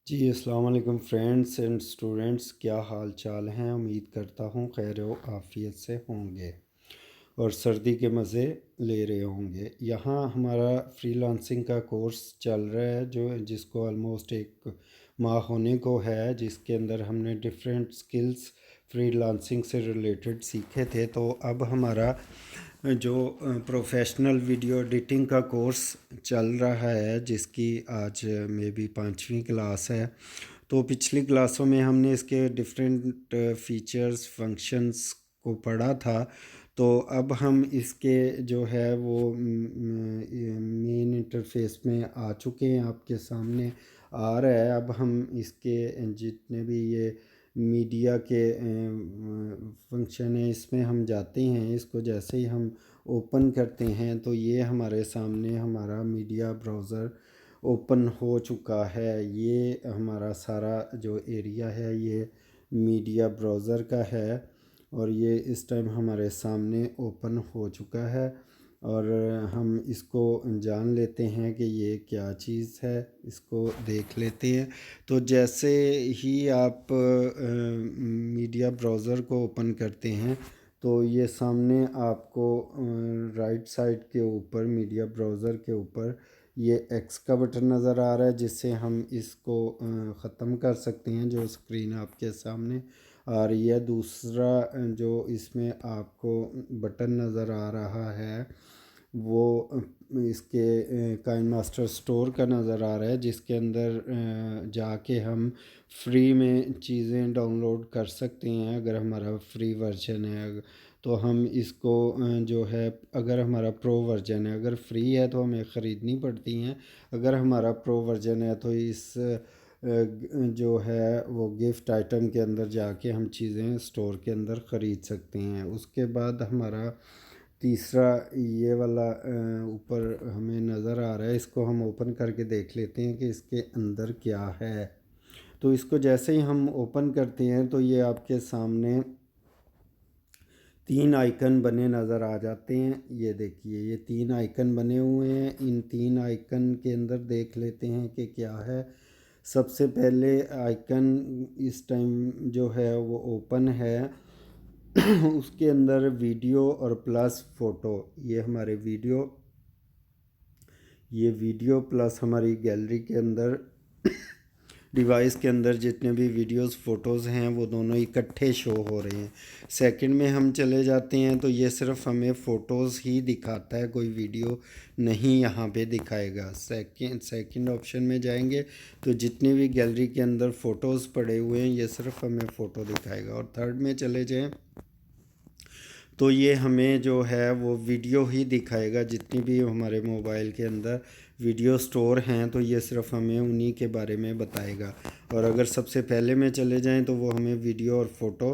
जी, अस्सलाम वालेकुम friends and students, क्या हाल चाल हैं। उम्मीद करता हूँ खैर व आफ़ियत से होंगे और सर्दी के मज़े ले रहे होंगे। यहाँ हमारा फ्रीलांसिंग का कोर्स चल रहा है जो जिसको ऑलमोस्ट एक माह होने को है, जिसके अंदर हमने डिफरेंट स्किल्स फ्रीलांसिंग से रिलेटेड सीखे थे। तो अब हमारा जो प्रोफेशनल वीडियो एडिटिंग का कोर्स चल रहा है, जिसकी आज मे बी 5वीं क्लास है। तो पिछली क्लासों में हमने इसके डिफरेंट फीचर्स फंक्शंस को पढ़ा था। तो अब हम इसके जो है वो मेन इंटरफेस में आ चुके हैं, आपके सामने आ रहा है। अब हम इसके जितने भी ये मीडिया के फंक्शन है, इसमें हम जाते हैं। इसको जैसे ही हम ओपन करते हैं तो ये हमारे सामने हमारा मीडिया ब्राउज़र ओपन हो चुका है। ये हमारा सारा जो एरिया है ये मीडिया ब्राउज़र का है और ये इस टाइम हमारे सामने ओपन हो चुका है। और हम इसको जान लेते हैं कि ये क्या चीज़ है, इसको देख लेते हैं। तो जैसे ही आप मीडिया ब्राउज़र को ओपन करते हैं तो ये सामने आपको राइट साइड के ऊपर मीडिया ब्राउज़र के ऊपर ये एक्स का बटन नज़र आ रहा है, जिससे हम इसको ख़त्म कर सकते हैं। जो स्क्रीन आपके सामने आ रही है, दूसरा जो इसमें आपको बटन नज़र आ रहा है वो इसके काइन मास्टर स्टोर का नज़र आ रहा है, जिसके अंदर जाके हम फ्री में चीज़ें डाउनलोड कर सकते हैं। अगर हमारा फ्री वर्जन है तो हम इसको जो है, अगर हमारा प्रो वर्जन है, अगर फ्री है तो हमें ख़रीदनी पड़ती हैं। अगर हमारा प्रो वर्जन है तो इस जो है वो गिफ्ट आइटम के अंदर जाके हम चीज़ें स्टोर के अंदर ख़रीद सकते हैं। उसके बाद हमारा तीसरा ये वाला ऊपर हमें नज़र आ रहा है, इसको हम ओपन करके देख लेते हैं कि इसके अंदर क्या है। तो इसको जैसे ही हम ओपन करते हैं तो ये आपके सामने तीन आइकन बने नज़र आ जाते हैं। ये देखिए, ये तीन आइकन बने हुए हैं। इन तीन आइकन के अंदर देख लेते हैं कि क्या है। सबसे पहले आइकन इस टाइम जो है वो ओपन है। उसके अंदर वीडियो और प्लस फ़ोटो, ये हमारे वीडियो, ये वीडियो प्लस हमारी गैलरी के अंदर डिवाइस के अंदर जितने भी वीडियोस फ़ोटोज़ हैं वो दोनों इकट्ठे शो हो रहे हैं। सेकंड में हम चले जाते हैं तो ये सिर्फ हमें फ़ोटोज़ ही दिखाता है, कोई वीडियो नहीं यहाँ पे दिखाएगा। सेकंड ऑप्शन में जाएंगे तो जितनी भी गैलरी के अंदर फ़ोटोज़ पड़े हुए हैं ये सिर्फ हमें फ़ोटो दिखाएगा। और थर्ड में चले जाएँ तो ये हमें जो है वो वीडियो ही दिखाएगा। जितनी भी हमारे मोबाइल के अंदर वीडियो स्टोर हैं तो ये सिर्फ हमें उन्हीं के बारे में बताएगा। और अगर सबसे पहले में चले जाएं तो वो हमें वीडियो और फ़ोटो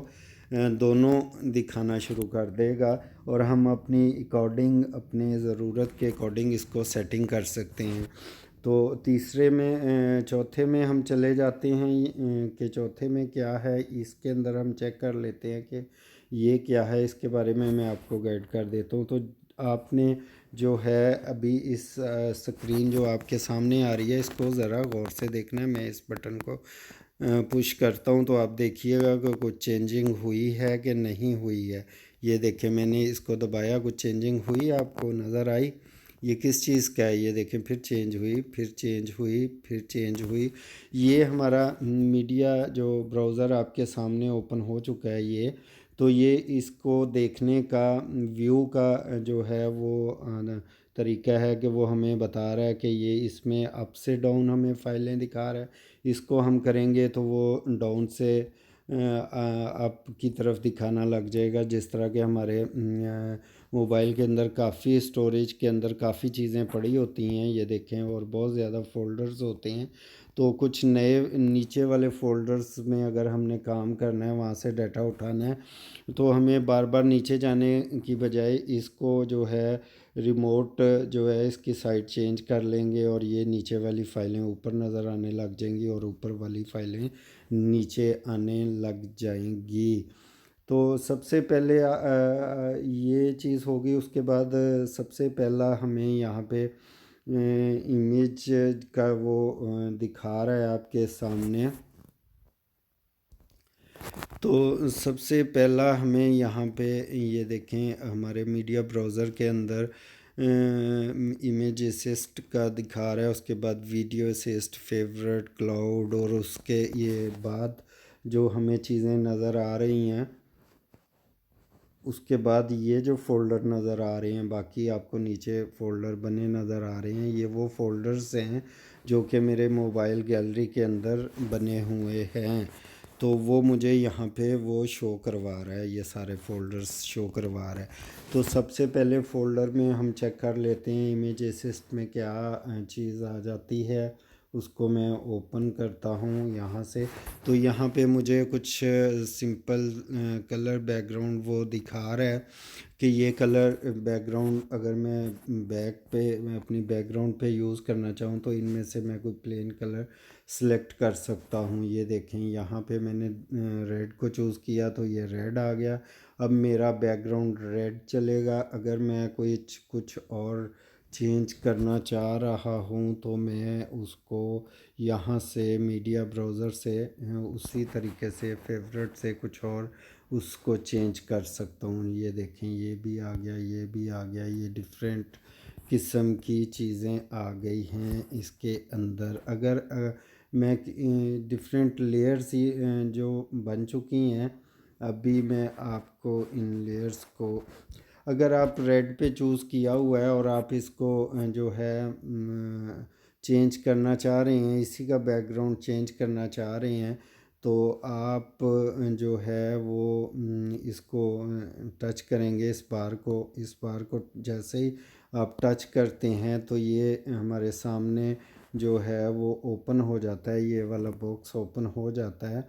दोनों दिखाना शुरू कर देगा। और हम अपनी अकॉर्डिंग, अपने ज़रूरत के अकॉर्डिंग इसको सेटिंग कर सकते हैं। तो तीसरे में चौथे में हम चले जाते हैं कि चौथे में क्या है, इसके अंदर हम चेक कर लेते हैं कि ये क्या है। इसके बारे में मैं आपको गाइड कर देता हूँ। तो आपने जो है अभी इस स्क्रीन जो आपके सामने आ रही है, इसको ज़रा गौर से देखना है। मैं इस बटन को पुश करता हूँ तो आप देखिएगा कि कुछ चेंजिंग हुई है कि नहीं हुई है। ये देखिए, मैंने इसको दबाया, कुछ चेंजिंग हुई, आपको नज़र आई। ये किस चीज़ का है, ये देखें, फिर चेंज हुई, फिर चेंज हुई, फिर चेंज हुई। ये हमारा मीडिया जो ब्राउज़र आपके सामने ओपन हो चुका है ये। तो ये इसको देखने का व्यू का जो है वो तरीका है कि वो हमें बता रहा है कि ये इसमें अप से डाउन हमें फाइलें दिखा रहा है। इसको हम करेंगे तो वो डाउन से अप की तरफ दिखाना लग जाएगा। जिस तरह के हमारे मोबाइल के अंदर काफ़ी स्टोरेज के अंदर काफ़ी चीज़ें पड़ी होती हैं, ये देखें, और बहुत ज़्यादा फ़ोल्डर्स होते हैं। तो कुछ नए नीचे वाले फ़ोल्डर्स में अगर हमने काम करना है, वहाँ से डाटा उठाना है, तो हमें बार बार नीचे जाने की बजाय इसको जो है रिमोट जो है इसकी साइड चेंज कर लेंगे और ये नीचे वाली फ़ाइलें ऊपर नज़र आने लग जाएंगी और ऊपर वाली फ़ाइलें नीचे आने लग जाएंगी। तो सबसे पहले ये चीज़ होगी। उसके बाद सबसे पहला हमें यहाँ पे इमेज का वो दिखा रहा है आपके सामने। तो सबसे पहला हमें यहाँ पे ये देखें, हमारे मीडिया ब्राउज़र के अंदर इमेज असिस्ट का दिखा रहा है, उसके बाद वीडियो असिस्ट, फेवरेट, क्लाउड, और उसके ये बाद जो हमें चीज़ें नज़र आ रही हैं, उसके बाद ये जो फ़ोल्डर नज़र आ रहे हैं, बाकी आपको नीचे फ़ोल्डर बने नज़र आ रहे हैं, ये वो फ़ोल्डर्स हैं जो कि मेरे मोबाइल गैलरी के अंदर बने हुए हैं। तो वो मुझे यहाँ पे वो शो करवा रहा है, ये सारे फ़ोल्डर्स शो करवा रहा है। तो सबसे पहले फ़ोल्डर में हम चेक कर लेते हैं इमेज असिस्ट में क्या चीज़ आ जाती है। उसको मैं ओपन करता हूँ यहाँ से। तो यहाँ पे मुझे कुछ सिंपल कलर बैकग्राउंड वो दिखा रहा है कि ये कलर बैकग्राउंड अगर मैं अपनी बैकग्राउंड पे यूज़ करना चाहूँ तो इनमें से मैं कोई प्लेन कलर सिलेक्ट कर सकता हूँ। ये देखें, यहाँ पे मैंने रेड को चूज़ किया तो ये रेड आ गया। अब मेरा बैकग्राउंड रेड चलेगा। अगर मैं कोई कुछ और चेंज करना चाह रहा हूँ तो मैं उसको यहाँ से मीडिया ब्राउज़र से उसी तरीके से फेवरेट से कुछ और उसको चेंज कर सकता हूँ। ये देखें, ये भी आ गया, ये भी आ गया, ये डिफरेंट किस्म की चीज़ें आ गई हैं इसके अंदर। अगर मैं डिफरेंट लेयर्स ही जो बन चुकी हैं, अभी मैं आपको इन लेयर्स को, अगर आप रेड पे चूज़ किया हुआ है और आप इसको जो है चेंज करना चाह रहे हैं, इसी का बैकग्राउंड चेंज करना चाह रहे हैं, तो आप जो है वो इसको टच करेंगे, इस बार को जैसे ही आप टच करते हैं तो ये हमारे सामने जो है वो ओपन हो जाता है, ये वाला बॉक्स ओपन हो जाता है।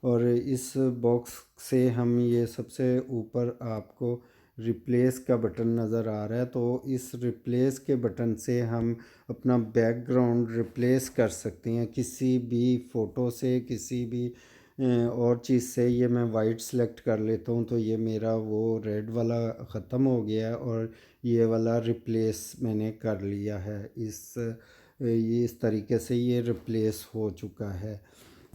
और इस बॉक्स से हम ये सबसे ऊपर आपको रिप्लेस का बटन नज़र आ रहा है, तो इस रिप्लेस के बटन से हम अपना बैकग्राउंड रिप्लेस कर सकते हैं किसी भी फ़ोटो से, किसी भी और चीज़ से। ये मैं वाइट सेलेक्ट कर लेता हूँ तो ये मेरा वो रेड वाला ख़त्म हो गया है और ये वाला रिप्लेस मैंने कर लिया है। ये इस तरीके से ये रिप्लेस हो चुका है।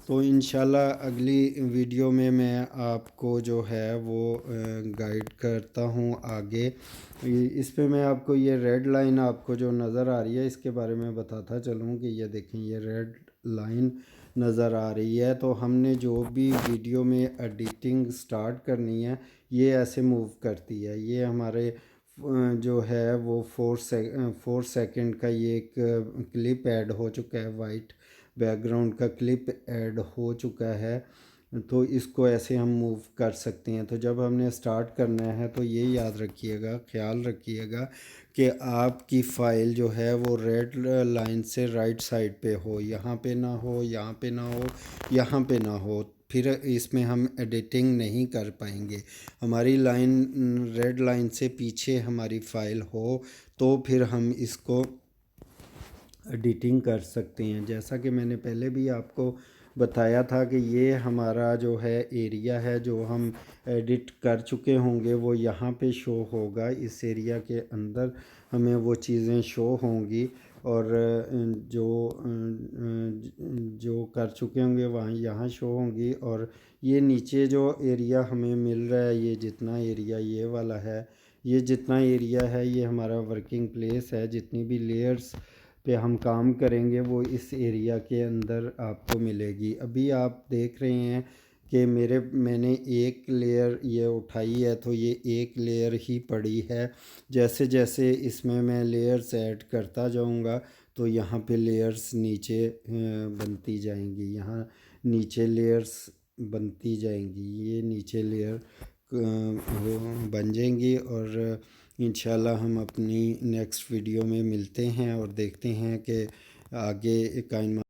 तो इंशाल्लाह अगली वीडियो में मैं आपको जो है वो गाइड करता हूँ आगे। इस पे मैं आपको ये रेड लाइन आपको जो नज़र आ रही है इसके बारे में बताता चलूँ कि ये देखें, ये रेड लाइन नज़र आ रही है। तो हमने जो भी वीडियो में एडिटिंग स्टार्ट करनी है, ये ऐसे मूव करती है। ये हमारे जो है वो 4 सेकंड का ये एक क्लिप ऐड हो चुका है, वाइट बैकग्राउंड का क्लिप ऐड हो चुका है। तो इसको ऐसे हम मूव कर सकते हैं। तो जब हमने स्टार्ट करना है तो ये याद रखिएगा, ख्याल रखिएगा कि आपकी फ़ाइल जो है वो रेड लाइन से राइट साइड पे हो, यहाँ पे ना हो, यहाँ पे ना हो, यहाँ पे ना हो, फिर इसमें हम एडिटिंग नहीं कर पाएंगे। हमारी लाइन रेड लाइन से पीछे हमारी फ़ाइल हो तो फिर हम इसको एडिटिंग कर सकते हैं। जैसा कि मैंने पहले भी आपको बताया था कि ये हमारा जो है एरिया है जो हम एडिट कर चुके होंगे, वो यहाँ पे शो होगा। इस एरिया के अंदर हमें वो चीज़ें शो होंगी और जो कर चुके होंगे वहाँ यहाँ शो होंगी। और ये नीचे जो एरिया हमें मिल रहा है, ये जितना एरिया ये वाला है, ये जितना एरिया है ये हमारा वर्किंग प्लेस है। जितनी भी लेयर्स पे हम काम करेंगे वो इस एरिया के अंदर आपको मिलेगी। अभी आप देख रहे हैं कि मैंने एक लेयर ये उठाई है तो ये एक लेयर ही पड़ी है। जैसे जैसे इसमें मैं लेयर्स ऐड करता जाऊंगा तो यहाँ पे लेयर्स नीचे बनती जाएंगी, यहाँ नीचे लेयर्स बनती जाएंगी, ये नीचे लेयर बन जाएंगी। और इंशाल्लाह हम अपनी नेक्स्ट वीडियो में मिलते हैं और देखते हैं कि आगे काइनमा